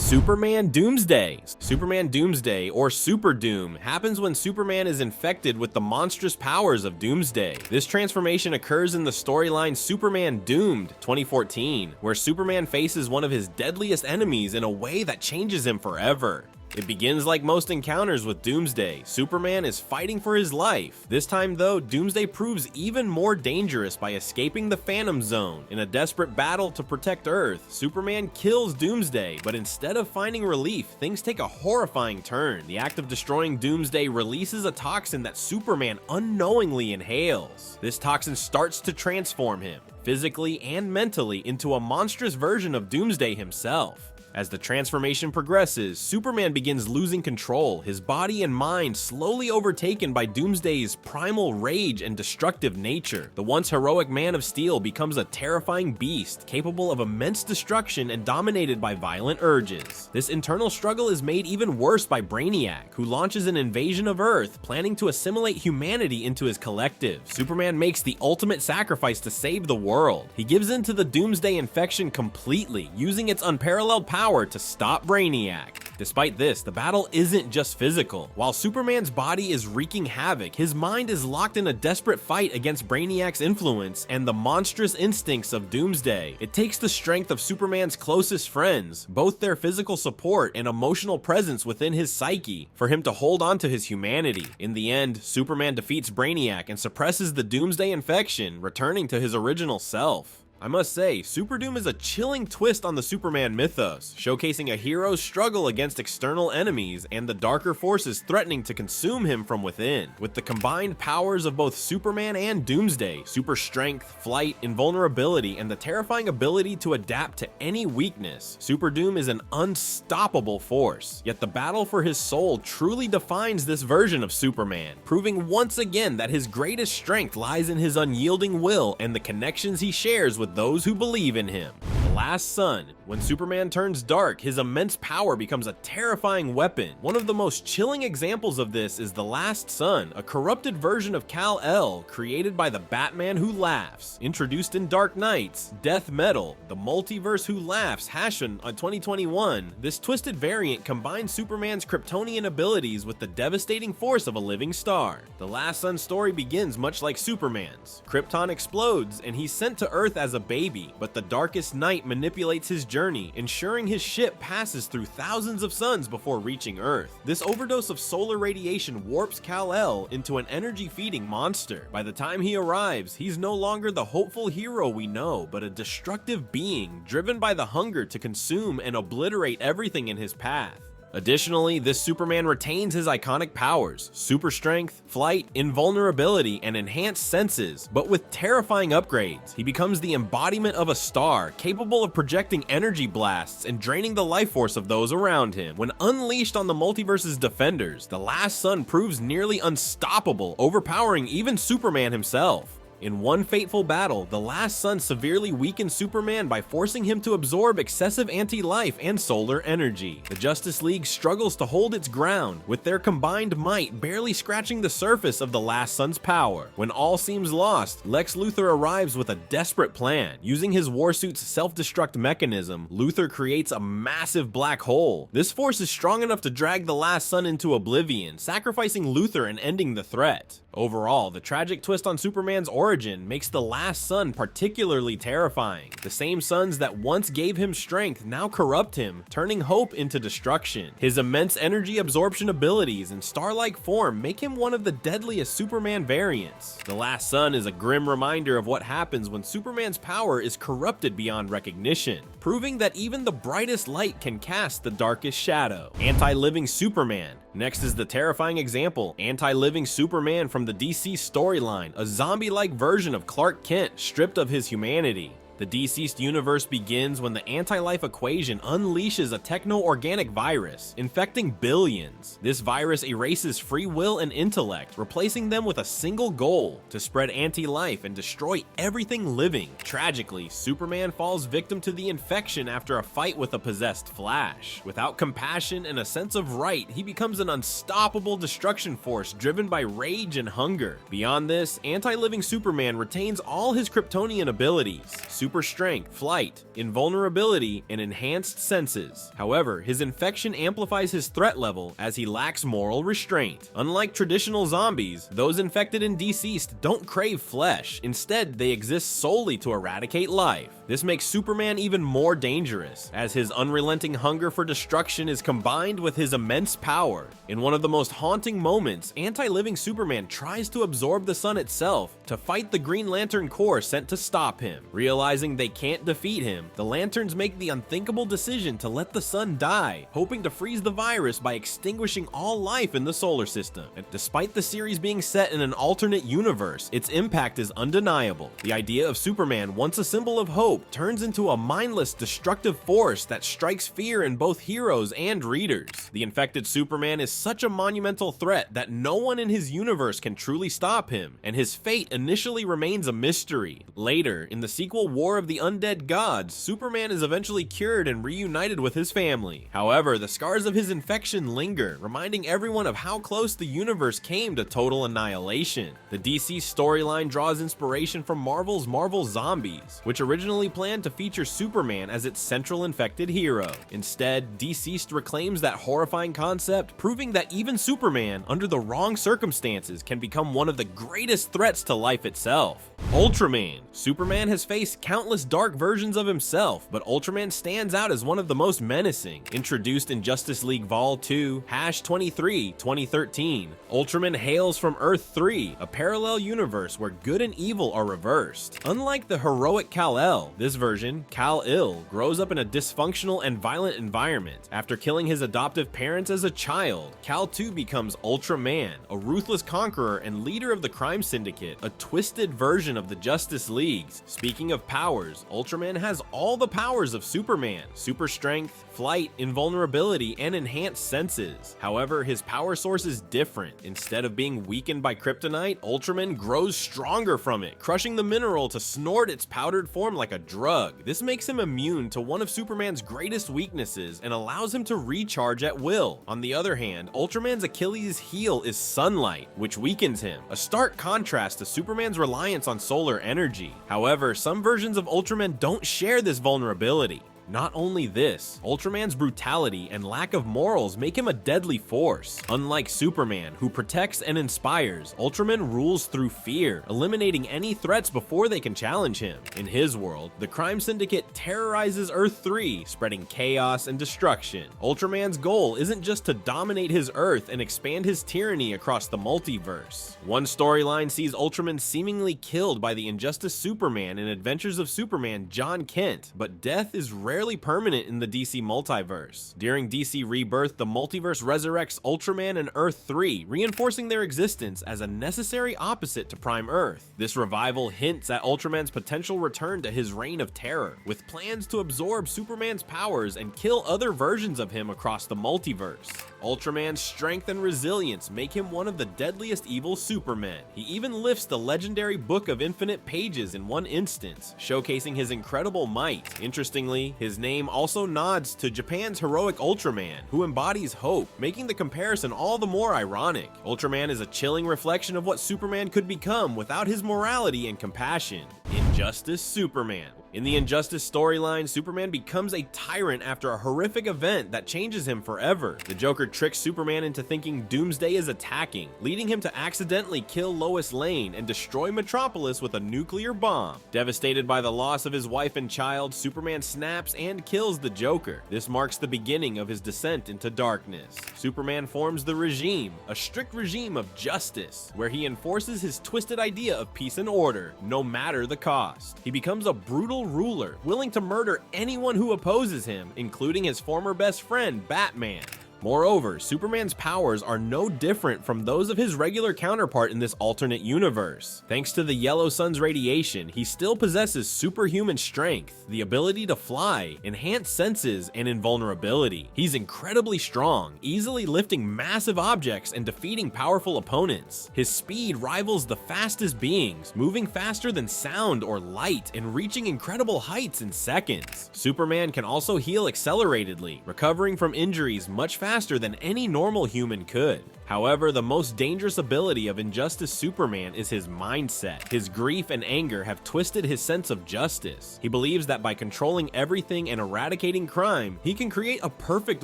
Superman Doomsday. Superman Doomsday, or Super Doom, happens when Superman is infected with the monstrous powers of Doomsday. This transformation occurs in the storyline Superman Doomed 2014, where Superman faces one of his deadliest enemies in a way that changes him forever. It begins like most encounters with Doomsday. Superman is fighting for his life. This time though, Doomsday proves even more dangerous by escaping the Phantom Zone. In a desperate battle to protect Earth, Superman kills Doomsday, but instead of finding relief, things take a horrifying turn. The act of destroying Doomsday releases a toxin that Superman unknowingly inhales. This toxin starts to transform him, physically and mentally, into a monstrous version of Doomsday himself. As the transformation progresses, Superman begins losing control, his body and mind slowly overtaken by Doomsday's primal rage and destructive nature. The once heroic Man of Steel becomes a terrifying beast, capable of immense destruction and dominated by violent urges. This internal struggle is made even worse by Brainiac, who launches an invasion of Earth, planning to assimilate humanity into his collective. Superman makes the ultimate sacrifice to save the world. He gives in to the Doomsday infection completely, using its unparalleled power to stop Brainiac. Despite this, the battle isn't just physical. While Superman's body is wreaking havoc, his mind is locked in a desperate fight against Brainiac's influence and the monstrous instincts of Doomsday. It takes the strength of Superman's closest friends, both their physical support and emotional presence within his psyche, for him to hold on to his humanity. In the end, Superman defeats Brainiac and suppresses the Doomsday infection, returning to his original self. I must say, Super Doom is a chilling twist on the Superman mythos, showcasing a hero's struggle against external enemies and the darker forces threatening to consume him from within. With the combined powers of both Superman and Doomsday, super strength, flight, invulnerability, and the terrifying ability to adapt to any weakness, Super Doom is an unstoppable force. Yet the battle for his soul truly defines this version of Superman, proving once again that his greatest strength lies in his unyielding will and the connections he shares with those who believe in him. The Last Sun. When Superman turns dark, his immense power becomes a terrifying weapon. One of the most chilling examples of this is the Last Sun, a corrupted version of Kal-El created by the Batman Who Laughs. Introduced in Dark Knight's Death Metal, The Multiverse Who Laughs Hashin on 2021, this twisted variant combines Superman's Kryptonian abilities with the devastating force of a living star. The Last Sun story begins much like Superman's. Krypton explodes and he's sent to Earth as a baby, but the darkest night manipulates his journey, ensuring his ship passes through thousands of suns before reaching Earth. This overdose of solar radiation warps Kal-El into an energy-feeding monster. By the time he arrives, he's no longer the hopeful hero we know, but a destructive being driven by the hunger to consume and obliterate everything in his path. Additionally, this Superman retains his iconic powers, super strength, flight, invulnerability, and enhanced senses, but with terrifying upgrades. He becomes the embodiment of a star, capable of projecting energy blasts and draining the life force of those around him. When unleashed on the multiverse's defenders, the Last Sun proves nearly unstoppable, overpowering even Superman himself. In one fateful battle, the Last Sun severely weakens Superman by forcing him to absorb excessive anti-life and solar energy. The Justice League struggles to hold its ground, with their combined might barely scratching the surface of the Last Sun's power. When all seems lost, Lex Luthor arrives with a desperate plan. Using his warsuit's self-destruct mechanism, Luthor creates a massive black hole. This force is strong enough to drag the Last Sun into oblivion, sacrificing Luthor and ending the threat. Overall, the tragic twist on Superman's origin makes the Last Sun particularly terrifying. The same suns that once gave him strength now corrupt him, turning hope into destruction. His immense energy absorption abilities and star-like form make him one of the deadliest Superman variants. The Last Sun is a grim reminder of what happens when Superman's power is corrupted beyond recognition, proving that even the brightest light can cast the darkest shadow. AntiLiving Superman. Next is the terrifying example, AntiLiving Superman from the DC storyline, a zombie-like version of Clark Kent stripped of his humanity. The deceased universe begins when the anti-life equation unleashes a techno-organic virus, infecting billions. This virus erases free will and intellect, replacing them with a single goal: to spread anti-life and destroy everything living. Tragically, Superman falls victim to the infection after a fight with a possessed Flash. Without compassion and a sense of right, he becomes an unstoppable destruction force driven by rage and hunger. Beyond this, AntiLiving Superman retains all his Kryptonian abilities. super strength, flight, invulnerability, and enhanced senses. However, his infection amplifies his threat level as he lacks moral restraint. Unlike traditional zombies, those infected and deceased don't crave flesh. Instead, they exist solely to eradicate life. This makes Superman even more dangerous, as his unrelenting hunger for destruction is combined with his immense power. In one of the most haunting moments, AntiLiving Superman tries to absorb the sun itself to fight the Green Lantern Corps sent to stop him. Realizing they can't defeat him, the Lanterns make the unthinkable decision to let the sun die, hoping to freeze the virus by extinguishing all life in the solar system. And despite the series being set in an alternate universe, its impact is undeniable. The idea of Superman, once a symbol of hope, turns into a mindless, destructive force that strikes fear in both heroes and readers. The infected Superman is such a monumental threat that no one in his universe can truly stop him, and his fate initially remains a mystery. Later, in the sequel War of the Undead Gods, Superman is eventually cured and reunited with his family. However, the scars of his infection linger, reminding everyone of how close the universe came to total annihilation. The DC storyline draws inspiration from Marvel's Marvel Zombies, which originally planned to feature Superman as its central infected hero. Instead, DCeased reclaims that horrifying concept, proving that even Superman, under the wrong circumstances, can become one of the greatest threats to life itself. Ultraman. Superman has faced countless dark versions of himself, but Ultraman stands out as one of the most menacing. Introduced in Justice League Vol 2, #23, 2013, Ultraman hails from Earth 3, a parallel universe where good and evil are reversed. Unlike the heroic Kal-El, this version, Kal-Il, grows up in a dysfunctional and violent environment. After killing his adoptive parents as a child, Kal-2 becomes Ultraman, a ruthless conqueror and leader of the Crime Syndicate, a twisted version of the Justice Leagues. Speaking of powers, Ultraman has all the powers of Superman: super strength, flight, invulnerability, and enhanced senses. However, his power source is different. Instead of being weakened by kryptonite, Ultraman grows stronger from it, crushing the mineral to snort its powdered form like a drug. This makes him immune to one of Superman's greatest weaknesses and allows him to recharge at will. On the other hand, Ultraman's Achilles' heel is sunlight, which weakens him, a stark contrast to Superman's reliance on solar energy. However, some versions of Ultraman don't share this vulnerability. Not only this, Ultraman's brutality and lack of morals make him a deadly force. Unlike Superman, who protects and inspires, Ultraman rules through fear, eliminating any threats before they can challenge him. In his world, the Crime Syndicate terrorizes Earth 3, spreading chaos and destruction. Ultraman's goal isn't just to dominate his Earth and expand his tyranny across the multiverse. One storyline sees Ultraman seemingly killed by the Injustice Superman in Adventures of Superman John Kent, but death is rarely permanent in the DC multiverse. During DC Rebirth, the multiverse resurrects Ultraman and Earth 3, reinforcing their existence as a necessary opposite to Prime Earth. This revival hints at Ultraman's potential return to his reign of terror, with plans to absorb Superman's powers and kill other versions of him across the multiverse. Ultraman's strength and resilience make him one of the deadliest evil Supermen. He even lifts the legendary Book of Infinite Pages in one instance, showcasing his incredible might. Interestingly, his name also nods to Japan's heroic Ultraman, who embodies hope, making the comparison all the more ironic. Ultraman is a chilling reflection of what Superman could become without his morality and compassion. Injustice Superman. In the Injustice storyline, Superman becomes a tyrant after a horrific event that changes him forever. The Joker tricks Superman into thinking Doomsday is attacking, leading him to accidentally kill Lois Lane and destroy Metropolis with a nuclear bomb. Devastated by the loss of his wife and child, Superman snaps and kills the Joker. This marks the beginning of his descent into darkness. Superman forms the Regime, a strict regime of justice, where he enforces his twisted idea of peace and order, no matter the cost. He becomes a brutal ruler, willing to murder anyone who opposes him, including his former best friend, Batman. Moreover, Superman's powers are no different from those of his regular counterpart in this alternate universe. Thanks to the Yellow Sun's radiation, he still possesses superhuman strength, the ability to fly, enhanced senses, and invulnerability. He's incredibly strong, easily lifting massive objects and defeating powerful opponents. His speed rivals the fastest beings, moving faster than sound or light and reaching incredible heights in seconds. Superman can also heal acceleratedly, recovering from injuries much faster faster than any normal human could. However, the most dangerous ability of Injustice Superman is his mindset. His grief and anger have twisted his sense of justice. He believes that by controlling everything and eradicating crime, he can create a perfect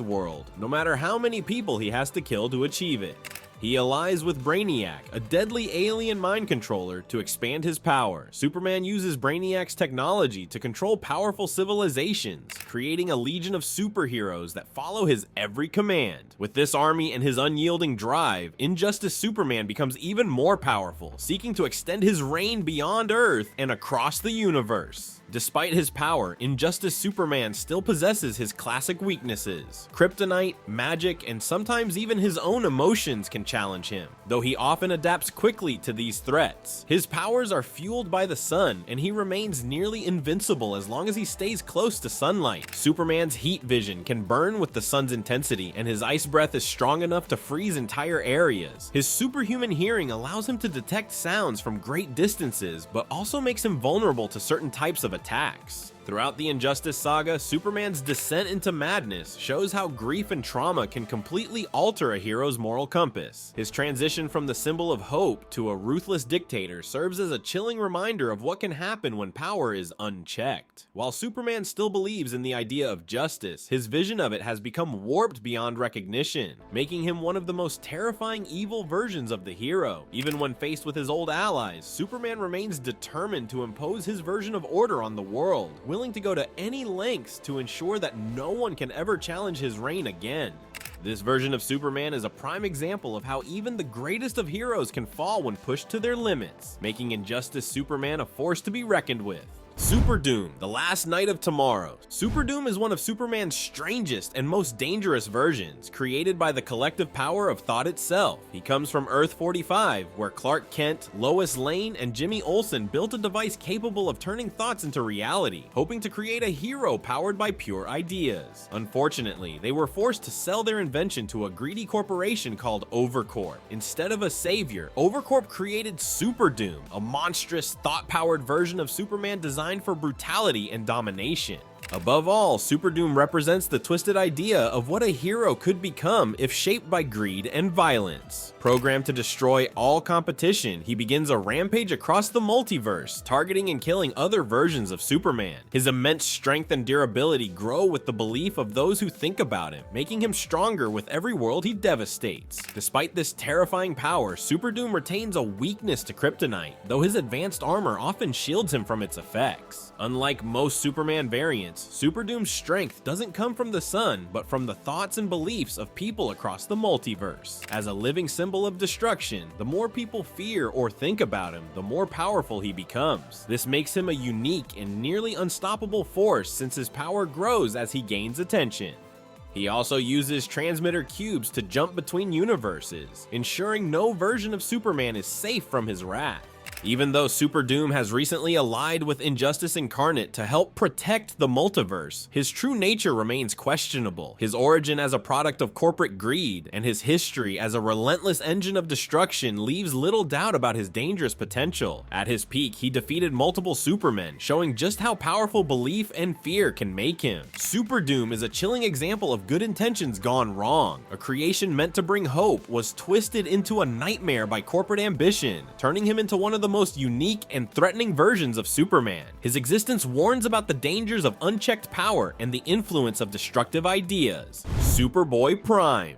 world, no matter how many people he has to kill to achieve it. He allies with Brainiac, a deadly alien mind controller, to expand his power. Superman uses Brainiac's technology to control powerful civilizations, creating a legion of superheroes that follow his every command. With this army and his unyielding drive, Injustice Superman becomes even more powerful, seeking to extend his reign beyond Earth and across the universe. Despite his power, Injustice Superman still possesses his classic weaknesses. Kryptonite, magic, and sometimes even his own emotions can challenge him, though he often adapts quickly to these threats. His powers are fueled by the sun, and he remains nearly invincible as long as he stays close to sunlight. Superman's heat vision can burn with the sun's intensity, and his ice breath is strong enough to freeze entire areas. His superhuman hearing allows him to detect sounds from great distances, but also makes him vulnerable to certain types of attacks. Throughout the Injustice saga, Superman's descent into madness shows how grief and trauma can completely alter a hero's moral compass. His transition from the symbol of hope to a ruthless dictator serves as a chilling reminder of what can happen when power is unchecked. While Superman still believes in the idea of justice, his vision of it has become warped beyond recognition, making him one of the most terrifying evil versions of the hero. Even when faced with his old allies, Superman remains determined to impose his version of order on the world, willing to go to any lengths to ensure that no one can ever challenge his reign again. This version of Superman is a prime example of how even the greatest of heroes can fall when pushed to their limits, making Injustice Superman a force to be reckoned with. Super Doom, the last night of tomorrow. Super Doom is one of Superman's strangest and most dangerous versions, created by the collective power of thought itself. He comes from Earth 45, where Clark Kent, Lois Lane, and Jimmy Olsen built a device capable of turning thoughts into reality, hoping to create a hero powered by pure ideas. Unfortunately, they were forced to sell their invention to a greedy corporation called Overcorp. Instead of a savior, Overcorp created Super Doom, a monstrous, thought-powered version of Superman designed for brutality and domination. Above all, Super Doom represents the twisted idea of what a hero could become if shaped by greed and violence. Programmed to destroy all competition, he begins a rampage across the multiverse, targeting and killing other versions of Superman. His immense strength and durability grow with the belief of those who think about him, making him stronger with every world he devastates. Despite this terrifying power, Super Doom retains a weakness to kryptonite, though his advanced armor often shields him from its effects. Unlike most Superman variants, Super Doom's strength doesn't come from the sun, but from the thoughts and beliefs of people across the multiverse. As a living symbol of destruction, the more people fear or think about him, the more powerful he becomes. This makes him a unique and nearly unstoppable force since his power grows as he gains attention. He also uses transmitter cubes to jump between universes, ensuring no version of Superman is safe from his wrath. Even though Super Doom has recently allied with Injustice Incarnate to help protect the multiverse, his true nature remains questionable. His origin as a product of corporate greed and his history as a relentless engine of destruction leaves little doubt about his dangerous potential. At his peak, he defeated multiple Supermen, showing just how powerful belief and fear can make him. Super Doom is a chilling example of good intentions gone wrong. A creation meant to bring hope was twisted into a nightmare by corporate ambition, turning him into one of the most unique and threatening versions of Superman. His existence warns about the dangers of unchecked power and the influence of destructive ideas. Superboy Prime.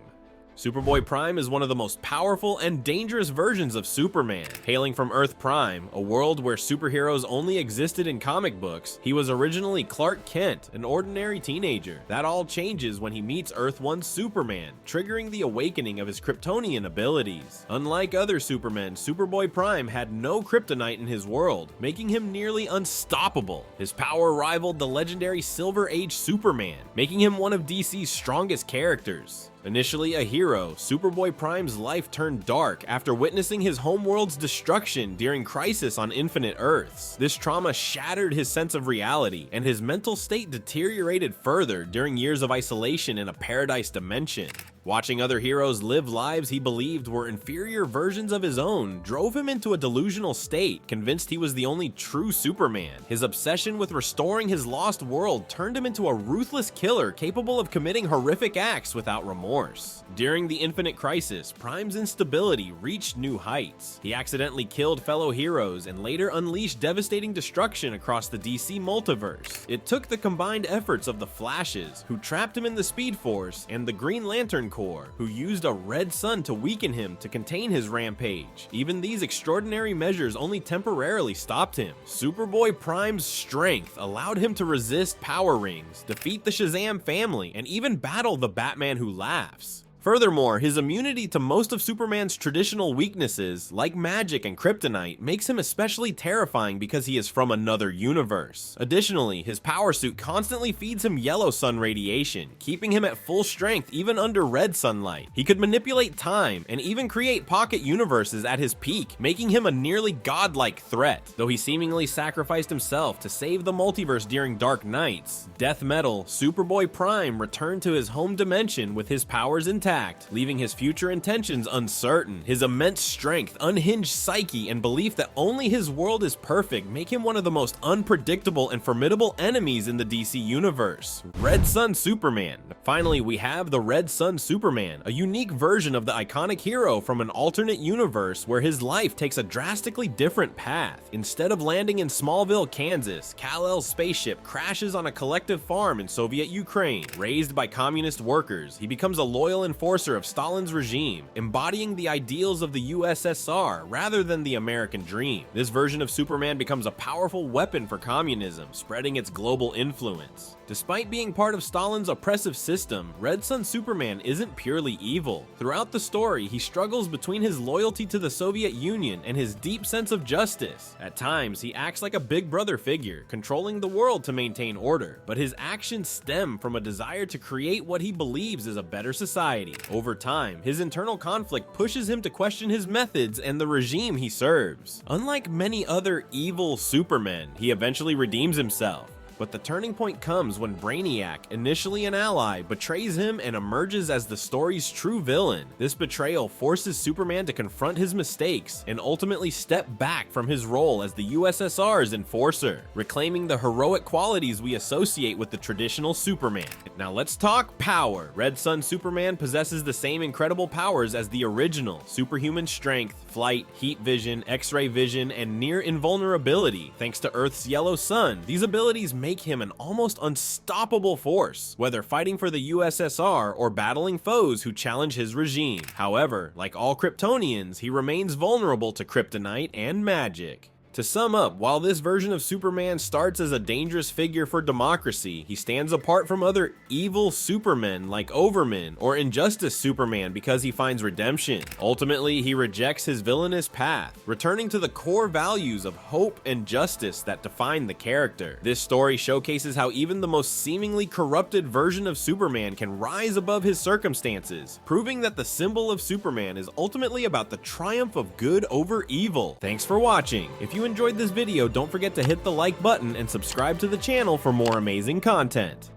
Superboy Prime is one of the most powerful and dangerous versions of Superman. Hailing from Earth Prime, a world where superheroes only existed in comic books, he was originally Clark Kent, an ordinary teenager. That all changes when he meets Earth 1's Superman, triggering the awakening of his Kryptonian abilities. Unlike other Supermen, Superboy Prime had no kryptonite in his world, making him nearly unstoppable. His power rivaled the legendary Silver Age Superman, making him one of DC's strongest characters. Initially a hero, Superboy Prime's life turned dark after witnessing his homeworld's destruction during Crisis on Infinite Earths. This trauma shattered his sense of reality, and his mental state deteriorated further during years of isolation in a paradise dimension. Watching other heroes live lives he believed were inferior versions of his own drove him into a delusional state, convinced he was the only true Superman. His obsession with restoring his lost world turned him into a ruthless killer capable of committing horrific acts without remorse. During the Infinite Crisis, Prime's instability reached new heights. He accidentally killed fellow heroes and later unleashed devastating destruction across the DC multiverse. It took the combined efforts of the Flashes, who trapped him in the Speed Force, and the Green Lantern Corps, who used a red sun to weaken him to contain his rampage. Even these extraordinary measures only temporarily stopped him. Superboy Prime's strength allowed him to resist power rings, defeat the Shazam family, and even battle the Batman who laughs. Furthermore, his immunity to most of Superman's traditional weaknesses, like magic and kryptonite, makes him especially terrifying because he is from another universe. Additionally, his power suit constantly feeds him yellow sun radiation, keeping him at full strength even under red sunlight. He could manipulate time and even create pocket universes at his peak, making him a nearly godlike threat. Though he seemingly sacrificed himself to save the multiverse during Dark Knights, Death Metal, Superboy Prime returned to his home dimension with his powers intact, leaving his future intentions uncertain. His immense strength, unhinged psyche, and belief that only his world is perfect make him one of the most unpredictable and formidable enemies in the DC universe. Red Sun Superman. Finally, we have the Red Sun Superman, a unique version of the iconic hero from an alternate universe where his life takes a drastically different path. Instead of landing in Smallville, Kansas, Kal-El's spaceship crashes on a collective farm in Soviet Ukraine. Raised by communist workers, he becomes a loyal enforcer of Stalin's regime, embodying the ideals of the USSR rather than the American dream. This version of Superman becomes a powerful weapon for communism, spreading its global influence. Despite being part of Stalin's oppressive system, Red Sun Superman isn't purely evil. Throughout the story, he struggles between his loyalty to the Soviet Union and his deep sense of justice. At times, he acts like a big brother figure, controlling the world to maintain order, but his actions stem from a desire to create what he believes is a better society. Over time, his internal conflict pushes him to question his methods and the regime he serves. Unlike many other evil Supermen, he eventually redeems himself. But the turning point comes when Brainiac, initially an ally, betrays him and emerges as the story's true villain. This betrayal forces Superman to confront his mistakes and ultimately step back from his role as the USSR's enforcer, reclaiming the heroic qualities we associate with the traditional Superman. Now let's talk power. Red Sun Superman possesses the same incredible powers as the original: superhuman strength, flight, heat vision, X-ray vision, and near invulnerability. Thanks to Earth's yellow sun, these abilities make him an almost unstoppable force, whether fighting for the USSR or battling foes who challenge his regime. However, like all Kryptonians, he remains vulnerable to kryptonite and magic. To sum up, while this version of Superman starts as a dangerous figure for democracy, he stands apart from other evil Supermen like Overman or Injustice Superman because he finds redemption. Ultimately, he rejects his villainous path, returning to the core values of hope and justice that define the character. This story showcases how even the most seemingly corrupted version of Superman can rise above his circumstances, proving that the symbol of Superman is ultimately about the triumph of good over evil. Thanks for watching. If you enjoyed this video, don't forget to hit the like button and subscribe to the channel for more amazing content.